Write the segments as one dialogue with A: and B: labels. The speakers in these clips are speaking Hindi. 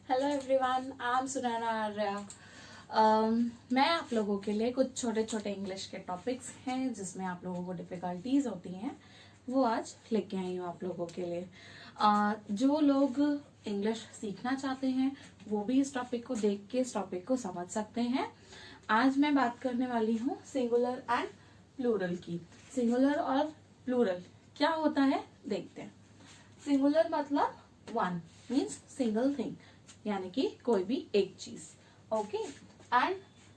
A: Hello everyone, I am Sunaina Arya. मैं आप लोगों के लिए कुछ छोटे छोटे इंग्लिश के टॉपिक्स हैं जिसमें आप लोगों को डिफ़िकल्टीज होती हैं, वो आज लेके आई हूँ आप लोगों के लिए। जो लोग इंग्लिश सीखना चाहते हैं वो भी इस टॉपिक को देख के इस टॉपिक को समझ सकते हैं। आज मैं बात करने वाली हूँ सिंगुलर एंड प्लूरल की। सिंगुलर और प्लूरल क्या होता है देखते हैं। सिंगुलर मतलब वन मीन्स सिंगल थिंग, यानी कि कोई भी एक चीज। Okay. And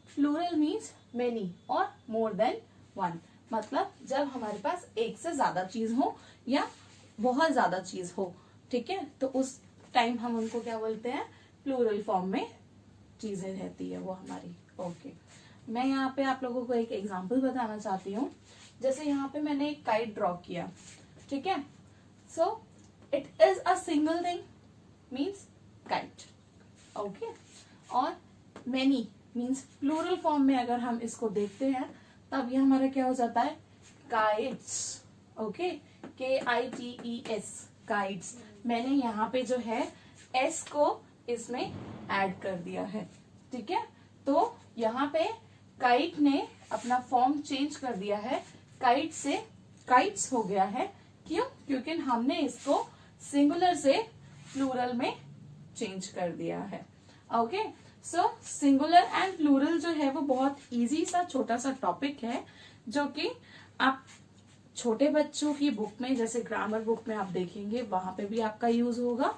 A: plural means many और मोर देन वन, मतलब जब हमारे पास एक से ज्यादा चीज हो या बहुत ज्यादा चीज हो, ठीक है, तो उस टाइम हम उनको क्या बोलते हैं, प्लूरल फॉर्म में चीजें रहती है वो हमारी। ओके। मैं यहाँ पे आप लोगों को एक एग्जांपल बताना चाहती हूँ। जैसे यहाँ पे मैंने एक काइट ड्रॉ किया, ठीक है। So it is a single thing means kite. Okay. और मेनी मीन्स प्लूरल फॉर्म में अगर हम इसको देखते हैं तब ये हमारा क्या हो जाता है, काइट्स। Okay, KITES, kites. मैंने यहाँ पे जो है S को इसमें ऐड कर दिया है, ठीक है। तो यहाँ पे काइट ने अपना फॉर्म चेंज कर दिया है, काइट से काइट्स हो गया है। क्यों? क्योंकि हमने इसको सिंगुलर से प्लूरल में चेंज कर दिया है। Okay. So singular and plural जो है वो बहुत इजी सा छोटा सा टॉपिक है जो कि आप छोटे बच्चों की बुक में, जैसे ग्रामर बुक में आप देखेंगे, वहां पे भी आपका यूज होगा।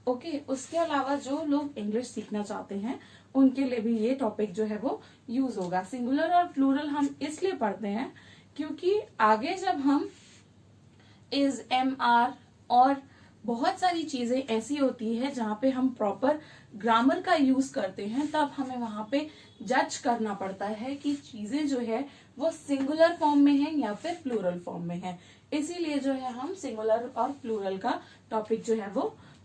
A: ओके। उसके अलावा जो लोग इंग्लिश सीखना चाहते हैं उनके लिए भी ये टॉपिक जो है वो यूज होगा। सिंगुलर और प्लूरल हम इसलिए पढ़ते हैं क्योंकि आगे जब हम इज, एम, आर और बहुत सारी चीजें ऐसी होती है जहाँ पे हम प्रॉपर ग्रामर का यूज करते हैं, तब हमें वहां पे जज करना पड़ता है कि चीजें जो है वो सिंगुलर फॉर्म में है या फिर प्लूरल फॉर्म में है। इसीलिए जो है हम सिंगुलर और प्लूरल का टॉपिक जो है वो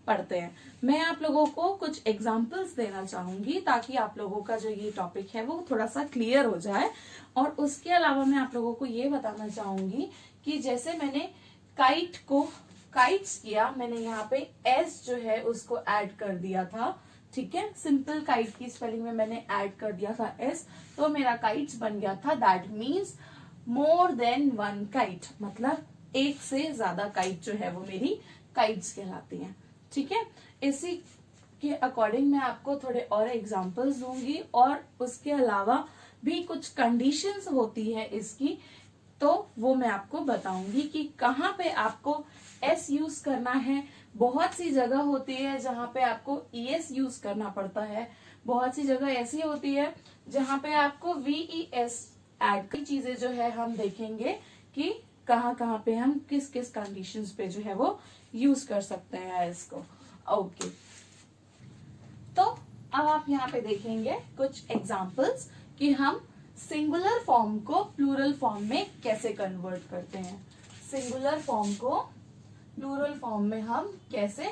A: पढ़ते हैं। मैं आप लोगों को कुछ एग्जाम्पल्स देना चाहूंगी ताकि आप लोगों का जो ये टॉपिक है वो थोड़ा सा क्लियर हो जाए। और उसके अलावा मैं आप लोगों को ये बताना चाहूंगी कि जैसे मैंने काइट को काइट्स किया, मैंने यहाँ पे एस जो है उसको ऐड कर दिया था, ठीक है। सिंपल काइट की स्पेलिंग में मैंने ऐड कर दिया था एस, तो मेरा काइट्स बन गया था। That means more than one kite, मतलब एक से ज्यादा काइट जो है वो मेरी काइट्स कहलाती हैं, ठीक है। इसी के अकॉर्डिंग मैं आपको थोड़े और एग्जांपल्स दूंगी और उसके अलावा भी कुछ कंडीशंस होती है इसकी, तो वो मैं आपको बताऊंगी कि कहाँ पे आपको एस यूज करना है। बहुत सी जगह होती है जहाँ पे आपको ES यूज करना पड़ता है, बहुत सी जगह ऐसी होती है जहाँ पे आपको VES ऐड की चीजें जो है हम देखेंगे कि कहाँ कहाँ पे हम किस किस कंडीशंस पे जो है वो यूज कर सकते हैं इसको। ओके। तो अब आप यहाँ पे देखेंगे कुछ एग्जाम्पल्स कि हम सिंगुलर फॉर्म को प्लूरल फॉर्म में कैसे कन्वर्ट करते हैं। सिंगुलर फॉर्म को प्लूरल फॉर्म में हम कैसे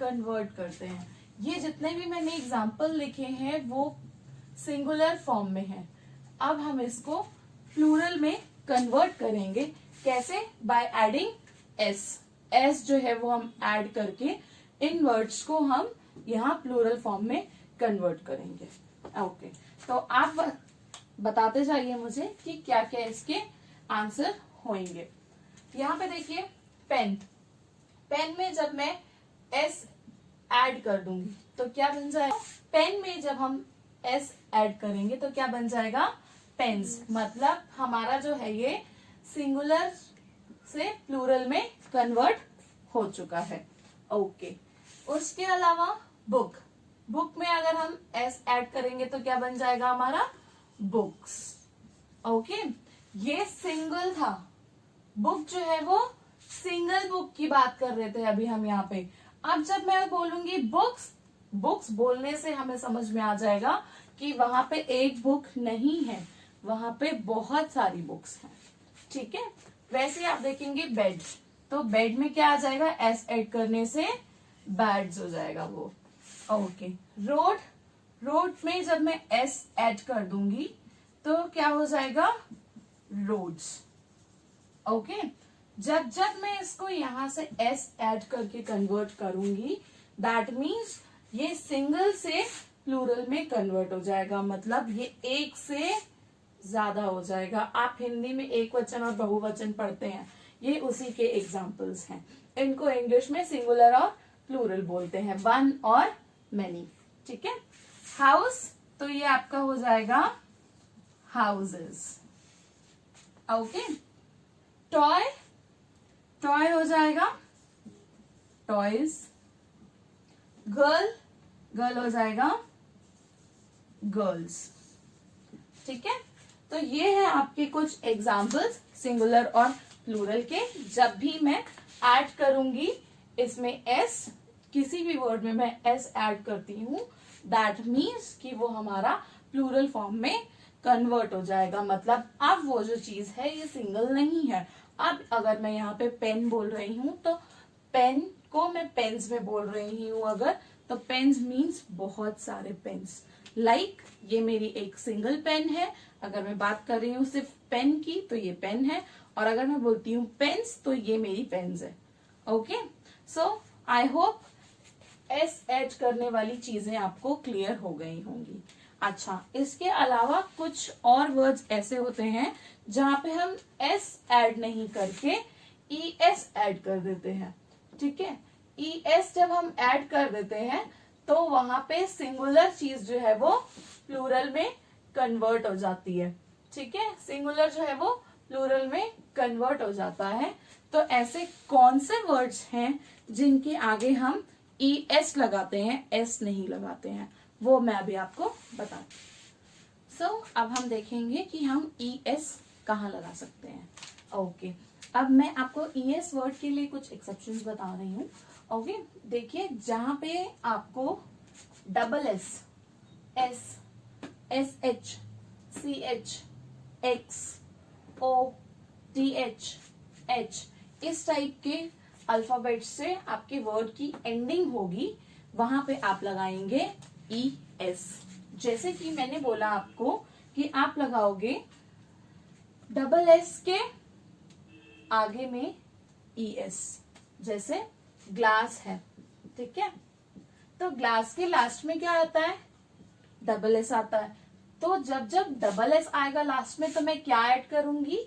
A: कन्वर्ट करते हैं। ये जितने भी मैंने एग्जाम्पल लिखे हैं वो सिंगुलर फॉर्म में है। अब हम इसको प्लूरल में कन्वर्ट करेंगे कैसे, बाय एडिंग एस। एस जो है वो हम ऐड करके इन वर्ड्स को हम यहाँ प्लूरल फॉर्म में कन्वर्ट करेंगे। ओके। तो आप बताते जाइए मुझे कि क्या क्या इसके आंसर होंगे। यहाँ पे देखिए पेन। पेन में जब मैं एस ऐड कर दूंगी तो क्या बन जाएगा, पेन में जब हम एस ऐड करेंगे तो क्या बन जाएगा, पेन्स। मतलब हमारा जो है ये सिंगुलर से प्लूरल में कन्वर्ट हो चुका है। ओके। उसके अलावा बुक। बुक में अगर हम एस ऐड करेंगे तो क्या बन जाएगा हमारा, बुक्स। ओके। ये सिंगल था, बुक जो है वो सिंगल बुक की बात कर रहे थे अभी हम यहाँ पे। अब जब मैं बोलूंगी बुक्स, बुक्स बोलने से हमें समझ में आ जाएगा कि वहां पे एक बुक नहीं है, वहां पे बहुत सारी बुक्स हैं, ठीक है। वैसे आप देखेंगे बेड, तो बेड में क्या आ जाएगा, एस ऐड करने से बैड्स हो जाएगा वो। ओके। रोड, रोड में जब मैं एस ऐड कर दूंगी तो क्या हो जाएगा, रोड्स। ओके। जब जब मैं इसको यहां से एस ऐड करके कन्वर्ट करूंगी दैट मीन्स ये सिंगल से प्लूरल में कन्वर्ट हो जाएगा, मतलब ये एक से ज्यादा हो जाएगा। आप हिंदी में एक वचन और बहुवचन पढ़ते हैं, ये उसी के एग्जाम्पल्स हैं। इनको इंग्लिश में सिंगुलर और प्लूरल बोलते हैं, वन और मैनी। ठीक है। हाउस, तो ये आपका हो जाएगा हाउसेस। ओके। टॉय, टॉय हो जाएगा टॉयज। गर्ल, गर्ल हो जाएगा गर्ल्स। ठीक है। तो ये है आपके कुछ एग्जाम्पल्स सिंगुलर और प्लूरल के। जब भी मैं ऐड करूंगी इसमें एस, किसी भी वर्ड में मैं एस ऐड करती हूँ, दैट मीन्स कि वो हमारा प्लूरल फॉर्म में कन्वर्ट हो जाएगा। मतलब अब वो जो चीज है ये सिंगल नहीं है। अब अगर मैं यहाँ पे पेन बोल रही हूँ तो पेन को मैं पेन्स में बोल रही हूँ अगर, तो पेन्स मीन्स बहुत सारे पेन्स। लाइक ये मेरी एक सिंगल पेन है। अगर मैं बात कर रही हूँ सिर्फ पेन की तो ये पेन है, और अगर मैं बोलती हूँ पेन्स तो ये मेरी पेन्स है। Okay. So I hope S add करने वाली चीजें आपको क्लियर हो गई होंगी। अच्छा, इसके अलावा कुछ और वर्ड्स ऐसे होते हैं जहां पे हम एस ऐड नहीं करके ई एस ऐड कर देते हैं। ठीक है। ई एस जब हम ऐड कर देते हैं तो वहां पे सिंगुलर चीज जो है वो प्लूरल में कन्वर्ट हो जाती है। ठीक है। सिंगुलर जो है वो प्लूरल में कन्वर्ट हो जाता है। तो ऐसे कौन से वर्ड्स हैं जिनके आगे हम ई एस लगाते हैं, एस नहीं लगाते हैं, वो मैं अभी आपको बताती हूँ। सो अब हम देखेंगे कि हम ई एस कहाँ लगा सकते हैं। ओके। अब मैं आपको ई एस वर्ड के लिए कुछ एक्सेप्शंस बता रही हूँ। ओके। देखिए, जहां पे आपको double S, S, S H, C H, X, O, T H, H, इस टाइप के अल्फाबेट से आपके वर्ड की एंडिंग होगी, वहां पे आप लगाएंगे ई एस। जैसे कि मैंने बोला आपको कि आप लगाओगे डबल एस के आगे में ई एस। जैसे ग्लास है, ठीक है, तो ग्लास के लास्ट में क्या आता है, डबल एस आता है। तो जब जब डबल एस आएगा लास्ट में तो मैं क्या ऐड करूंगी,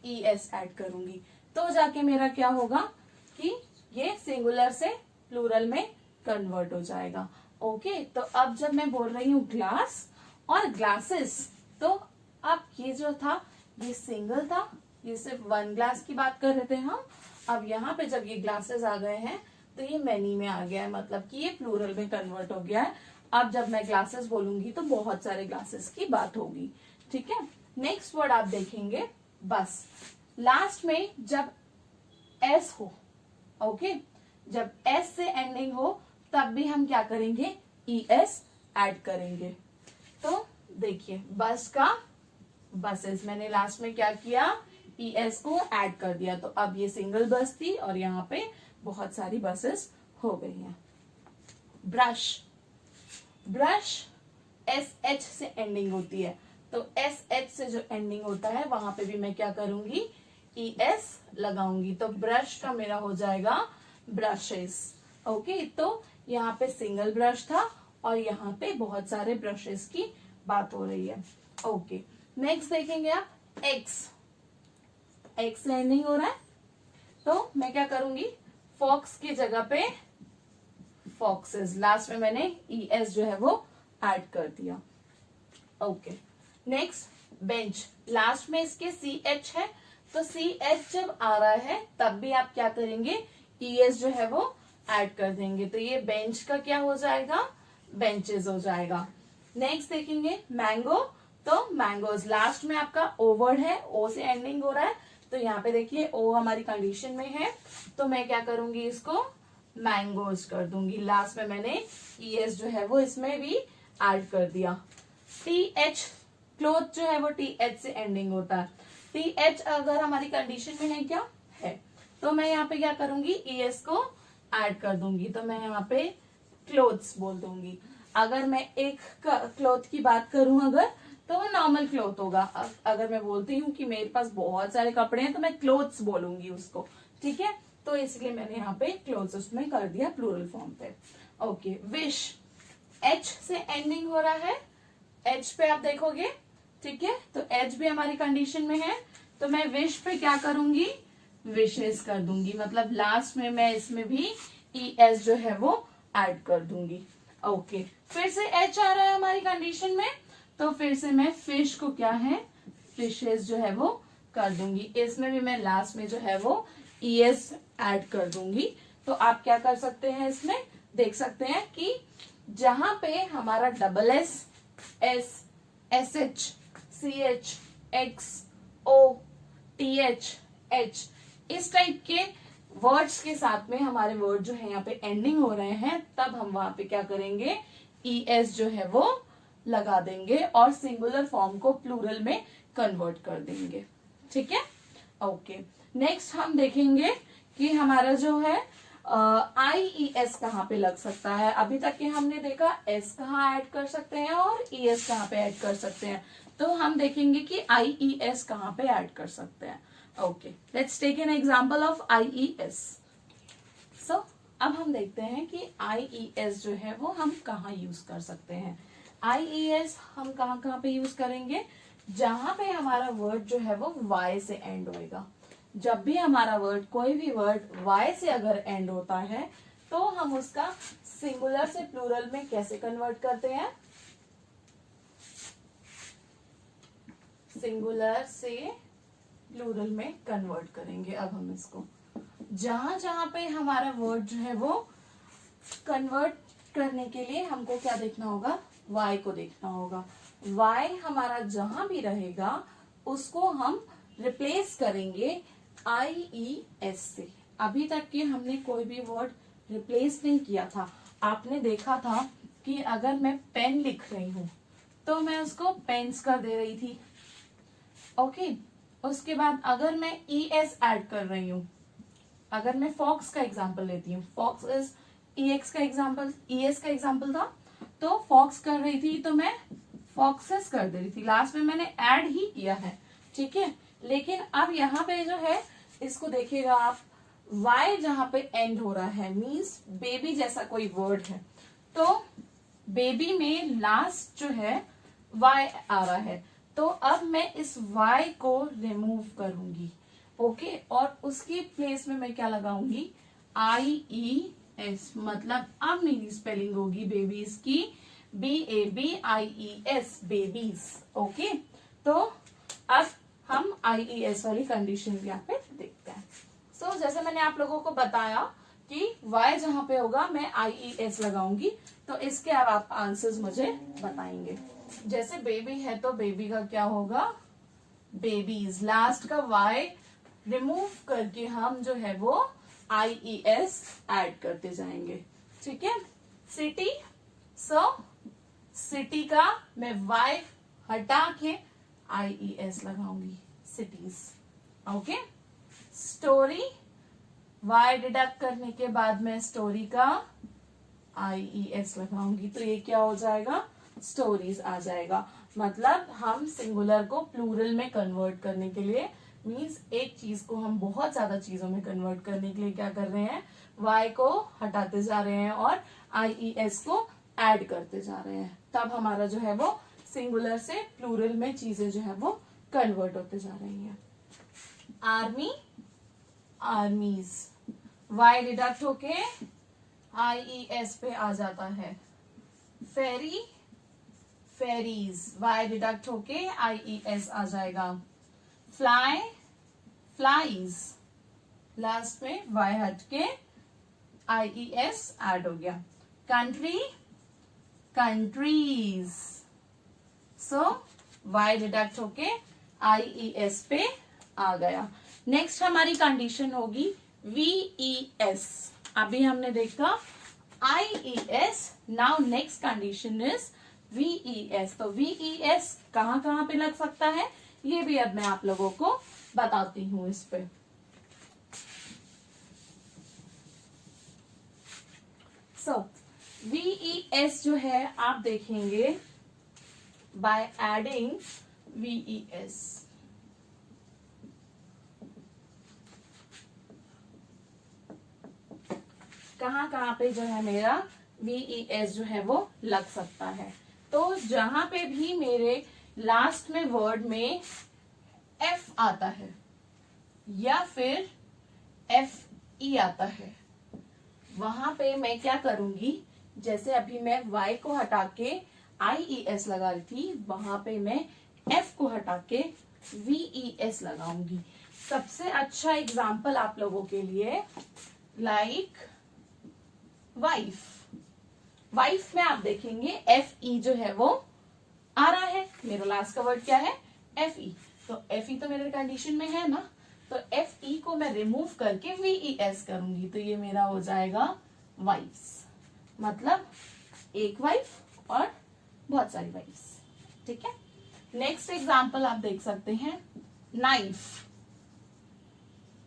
A: ई एस ऐड करूंगी। तो जाके मेरा क्या होगा कि ये सिंगुलर से प्लूरल में कन्वर्ट हो जाएगा। ओके। तो अब जब मैं बोल रही हूँ ग्लास और ग्लासेस, तो अब ये जो था ये सिंगल था, ये सिर्फ वन ग्लास की बात कर रहे थे हम। अब यहाँ पे जब ये ग्लासेस आ गए हैं तो ये मैनी में आ गया है, मतलब कि ये प्लूरल में कन्वर्ट हो गया है। अब जब मैं ग्लासेस बोलूंगी तो बहुत सारे ग्लासेस की बात होगी। ठीक है। नेक्स्ट वर्ड आप देखेंगे बस। लास्ट में जब एस हो, ओके, जब एस से एंडिंग हो तब भी हम क्या करेंगे, ई एस ऐड करेंगे। तो देखिए बस का बसेस, मैंने लास्ट में क्या किया, ई एस को ऐड कर दिया। तो अब ये सिंगल बस थी और यहाँ पे बहुत सारी बसेस हो गई हैं। ब्रश, ब्रश एस एच से एंडिंग होती है, तो एस एच से जो एंडिंग होता है वहां पे भी मैं क्या करूंगी, ई एस लगाऊंगी। तो ब्रश का मेरा हो जाएगा ब्रशेस। ओके। तो यहाँ पे सिंगल ब्रश था और यहाँ पे बहुत सारे ब्रशेस की बात हो रही है। ओके। नेक्स्ट देखेंगे आप एक्स, एक्स से एंडिंग हो रहा है, तो मैं क्या करूंगी, फॉक्स की जगह पे फॉक्सेस, लास्ट में मैंने ई एस जो है वो ऐड कर दिया। ओके। नेक्स्ट बेंच, लास्ट में इसके सी एच है, तो सी एच जब आ रहा है तब भी आप क्या करेंगे, ई एस जो है वो ऐड कर देंगे। तो ये बेंच का क्या हो जाएगा, बेंचेस हो जाएगा। नेक्स्ट देखेंगे मैंगो, तो मैंगोज, लास्ट में आपका ओ वर्ड है, ओ से एंडिंग हो रहा है, तो यहाँ पे देखिए ओ हमारी कंडीशन में है, तो मैं क्या करूंगी, इसको मैंगोज कर दूंगी। लास्ट में मैंने ई एस जो है वो इसमें भी ऐड कर दिया। टी एच, क्लोथ जो है वो टी एच से एंडिंग होता है, टी एच अगर हमारी कंडीशन में है क्या है, तो मैं यहाँ पे क्या करूंगी, ई एस को ऐड कर दूंगी। तो मैं यहाँ पे क्लोथ्स बोल दूंगी। अगर मैं एक क्लोथ की बात करूं अगर, तो वो नॉर्मल क्लोथ होगा। अगर मैं बोलती हूँ कि मेरे पास बहुत सारे कपड़े हैं तो मैं क्लोथ्स बोलूंगी उसको। ठीक है। तो इसलिए मैंने यहाँ पे क्लोथ्स उसमें कर दिया प्लूरल फॉर्म पे। ओके। विश, एच से एंडिंग हो रहा है, एच पे आप देखोगे, ठीक है, तो एच भी हमारी कंडीशन में है, तो मैं विश पे क्या करूंगी, विशेस कर दूंगी, मतलब लास्ट में मैं इसमें भी ई एस जो है वो ऐड कर दूंगी। ओके, फिर से एच आ रहा है हमारी कंडीशन में, तो फिर से मैं फिश को क्या है, फिशेस जो है वो कर दूंगी, इसमें भी मैं लास्ट में जो है वो ई एस ऐड कर दूंगी। तो आप क्या कर सकते हैं, इसमें देख सकते हैं कि जहां पे हमारा double S, S, S H, C H, X, O, T H, H, इस टाइप के वर्ड्स के साथ में हमारे वर्ड जो है यहाँ पे एंडिंग हो रहे हैं, तब हम वहां पे क्या करेंगे, ई एस जो है वो लगा देंगे और सिंगुलर फॉर्म को प्लूरल में कन्वर्ट कर देंगे। ठीक है, ओके। नेक्स्ट हम देखेंगे कि हमारा जो है आई ई एस कहाँ पे लग सकता है। अभी तक के हमने देखा एस कहाँ ऐड कर सकते हैं और ई एस कहाँ पे ऐड कर सकते हैं, तो हम देखेंगे कि आई ई एस कहाँ पे ऐड कर सकते हैं। Okay, let's take an example of I E S. So अब हम देखते हैं कि आई ई एस जो है वो हम कहाँ यूज कर सकते हैं। आई ई एस हम कहाँ कहाँ पे यूज करेंगे, जहां पे हमारा वर्ड जो है वो वाई से एंड होएगा। जब भी हमारा वर्ड, कोई भी वर्ड वाई से अगर एंड होता है, तो हम उसका सिंगुलर से प्लूरल में कैसे कन्वर्ट करते हैं, सिंगुलर से प्लूरल में कन्वर्ट करेंगे। अब हम इसको जहां जहां पे हमारा वर्ड जो है वो कन्वर्ट करने के लिए हमको क्या देखना होगा, वाई को देखना होगा। वाई हमारा जहां भी रहेगा उसको हम रिप्लेस करेंगे आई ई एस से। अभी तक के हमने कोई भी वर्ड रिप्लेस नहीं किया था। आपने देखा था कि अगर मैं पेन लिख रही हूं तो मैं उसको पेन्स कर दे रही थी। ओके, उसके बाद अगर मैं ई एस ऐड कर रही हूं, अगर मैं फॉक्स का एग्जाम्पल लेती हूँ, फॉक्स इज ई एक्स का एग्जाम्पल, ई एस का एग्जाम्पल था, तो फॉक्स कर रही थी तो मैं फॉक्सेस कर दे रही थी, लास्ट में मैंने ऐड ही किया है। ठीक है, लेकिन अब यहाँ पे जो है इसको देखिएगा आप, वाई जहां पे एंड हो रहा है मीन्स बेबी जैसा कोई वर्ड है, तो बेबी में लास्ट जो है वाई आ रहा है, तो अब मैं इस वाई को रिमूव करूंगी। ओके, और उसकी प्लेस में मैं क्या लगाऊंगी, आई ई एस, मतलब अब मेरी स्पेलिंग होगी बेबीज की BABIES, बेबीज। ओके, तो अब हम IES वाली कंडीशन यहाँ पे देखते हैं। सो जैसे मैंने आप लोगों को बताया कि Y जहां पे होगा मैं IES लगाऊंगी, तो इसके अब आप आंसर्स मुझे बताएंगे। जैसे बेबी है तो बेबी का क्या होगा, बेबीज, लास्ट का Y रिमूव करके हम जो है वो IES ऐड करते जाएंगे। ठीक है, सिटी, सो सिटी का मैं Y हटा के IES लगाऊंगी, cities. Okay, story, Y deduct करने के बाद मैं स्टोरी का IES लगाऊंगी, तो ये क्या हो जाएगा, स्टोरीज आ जाएगा। मतलब हम सिंगुलर को प्लूरल में कन्वर्ट करने के लिए, मीन्स एक चीज को हम बहुत ज्यादा चीजों में कन्वर्ट करने के लिए क्या कर रहे हैं, Y को हटाते जा रहे हैं और IES को ऐड करते जा रहे हैं, तब हमारा जो है वो सिंगुलर से प्लूरल में चीजें जो है वो कन्वर्ट होते जा रही हैं। आर्मी, आर्मीज, Y डिडक्ट होके IES पे आ जाता है। फेरी, फेरीज, Y डिडक्ट होके IES आ जाएगा। फ्लाई, फ्लाईज, लास्ट में Y हट के IES ऐड हो गया। कंट्री, कंट्रीज, सो Y डिडक्ट होके IES पे आ गया। नेक्स्ट हमारी कंडीशन होगी VES। अभी हमने देखा IES, now next condition is VES। तो VES कहां कहां पे लग सकता है, ये भी अब मैं आप लोगों को बताती हूं इस पे। सो VES जो है आप देखेंगे बाय एडिंग VES, कहां कहां पे जो है मेरा VES जो है वो लग सकता है। तो जहां पे भी मेरे लास्ट में वर्ड में F आता है या फिर FE आता है, वहां पे मैं क्या करूंगी, जैसे अभी मैं Y को हटा के IES लगा रही थी, वहां पे मैं F को हटा के VES लगाऊंगी। सबसे अच्छा एग्जाम्पल आप लोगों के लिए लाइक वाइफ, वाइफ में आप देखेंगे FE जो है वो आ रहा है। मेरा लास्ट का वर्ड क्या है, FE, तो FE तो मेरे कंडीशन में है ना, तो FE को मैं रिमूव करके VES करूंगी, तो ये मेरा हो जाएगा वाइफ्स, मतलब एक वाइफ और बहुत सारी वाइफ्स। ठीक है, नेक्स्ट एग्जाम्पल आप देख सकते हैं नाइफ।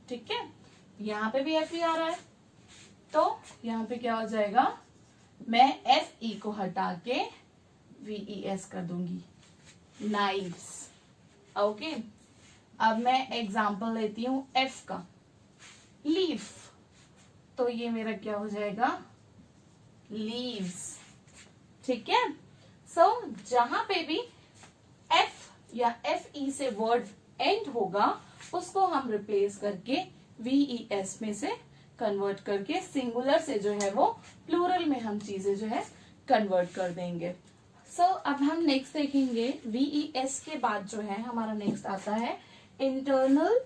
A: ठीक है, यहां पे भी FE आ रहा है, तो यहां पे क्या हो जाएगा, मैं FE को हटा के VES कर दूंगी, नाइफ्स। ओके, अब मैं एग्जाम्पल लेती हूं F का, लीफ, तो ये मेरा क्या हो जाएगा, लीव्स। ठीक है, सो जहां पे भी F या FE से वर्ड एंड होगा उसको हम रिप्लेस करके VES में से कन्वर्ट करके सिंगुलर से जो है वो प्लूरल में हम चीजें जो है कन्वर्ट कर देंगे। सो अब हम नेक्स्ट देखेंगे, VES के बाद जो है हमारा नेक्स्ट आता है internal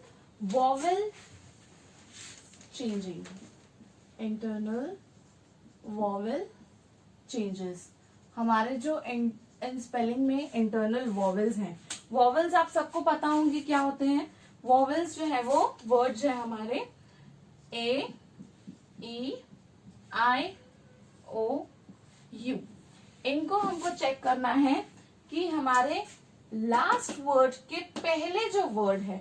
A: vowel changing, internal vowel changes. हमारे जो इन स्पेलिंग में इंटरनल वॉवेल्स हैं, वॉवेल्स आप सबको पता होंगे क्या होते हैं। वॉवेल्स जो है वो वर्ड जो है हमारे A, E, I, O, U, इनको हमको चेक करना है कि हमारे लास्ट वर्ड के पहले जो वर्ड है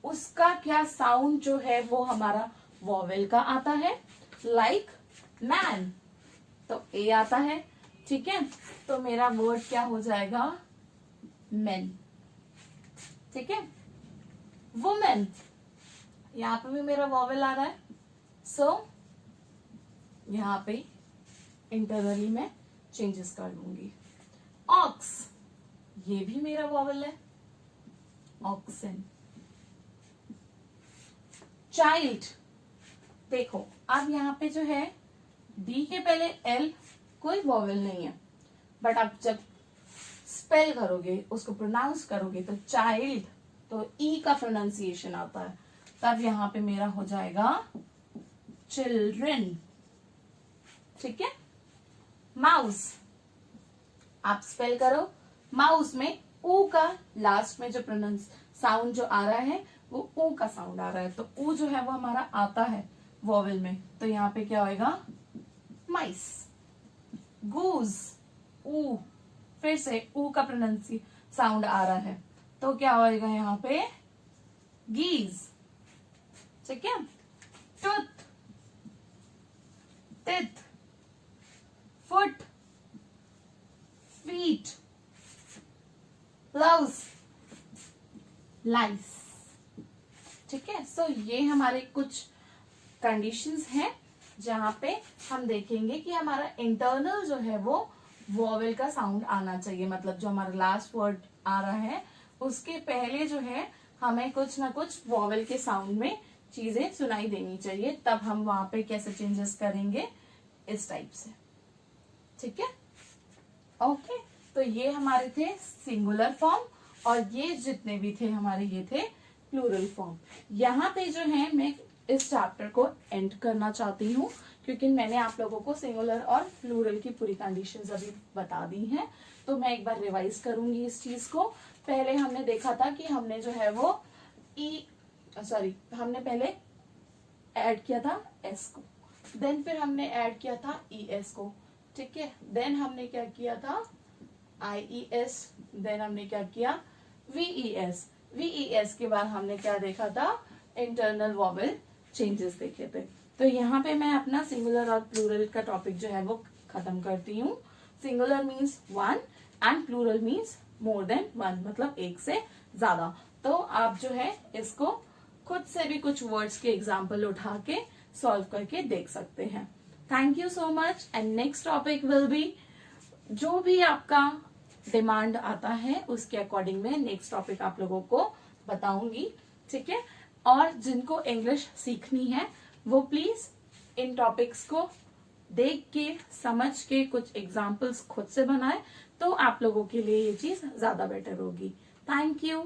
A: उसका क्या साउंड जो है वो हमारा वॉवेल का आता है। लाइक मैन, तो ए आता है। ठीक है, तो मेरा वर्ड क्या हो जाएगा, मैन। ठीक है, वुमेन, यहां पे भी मेरा वॉवेल आ रहा है, सो यहां पे इंटरनली मैं चेंजेस कर लूंगी। ऑक्स, ये भी मेरा वॉवेल है, ऑक्सन। चाइल्ड, देखो अब यहाँ पे जो है डी के पहले एल कोई वॉवेल नहीं है, बट आप जब स्पेल करोगे उसको प्रोनाउंस करोगे तो चाइल्ड, तो ई का प्रोनाउंसिएशन आता है, तब यहाँ पे मेरा हो जाएगा चिल्ड्रन। ठीक है, माउस, आप स्पेल करो, माउस में ऊ का लास्ट में जो प्रोनाउंस साउंड जो आ रहा है वो ऊ का साउंड आ रहा है, तो ऊ जो है वो हमारा आता है वॉवेल में, तो यहाँ पे क्या होएगा, माइस। गूज, ऊ, फिर से ऊ का प्रोनाउंसी साउंड आ रहा है, तो क्या होएगा यहाँ पे, गीज। ठीक है, tooth, teeth, foot, feet, gloves, lice. ठीक है, सो ये हमारे कुछ कंडीशंस हैं जहां पे हम देखेंगे कि हमारा इंटरनल जो है वो वॉवेल का साउंड आना चाहिए, मतलब जो हमारा लास्ट वर्ड आ रहा है उसके पहले जो है हमें कुछ ना कुछ वॉवेल के साउंड में चीजें सुनाई देनी चाहिए, तब हम वहां पे कैसे चेंजेस करेंगे, इस टाइप से। ठीक है, ओके, तो ये हमारे थे सिंगुलर फॉर्म और ये जितने भी थे हमारे ये थे प्लूरल फॉर्म। यहाँ पे जो है मैं इस चैप्टर को एंड करना चाहती हूँ क्योंकि मैंने आप लोगों को सिंगुलर और प्लूरल की पूरी कंडीशंस अभी बता दी हैं, तो मैं एक बार रिवाइज करूंगी इस चीज को। पहले हमने देखा था कि हमने जो है वो हमने पहले ऐड किया था एस को, देन फिर हमने ऐड किया था ES को। ठीक है, देन हमने क्या किया था IES, देन हमने क्या किया VES के बाद हमने क्या देखा था, इंटरनल वॉवेल चेंजेस देखे थे। तो यहाँ पे मैं अपना सिंगुलर और प्लूरल का टॉपिक जो है वो खत्म करती हूँ। Singular means one and plural means more than one, मतलब एक से ज्यादा। तो आप जो है इसको खुद से भी कुछ वर्ड्स के एग्जाम्पल उठा के सॉल्व करके देख सकते हैं। Thank you so much and next topic will be, जो भी आपका डिमांड आता है उसके अकॉर्डिंग मैं नेक्स्ट टॉपिक आप लोगों को बताऊंगी, ठीक है। और जिनको इंग्लिश सीखनी है वो प्लीज इन टॉपिक्स को देख के समझ के कुछ एग्जाम्पल्स खुद से बनाए, तो आप लोगों के लिए ये चीज ज्यादा बेटर होगी। Thank you.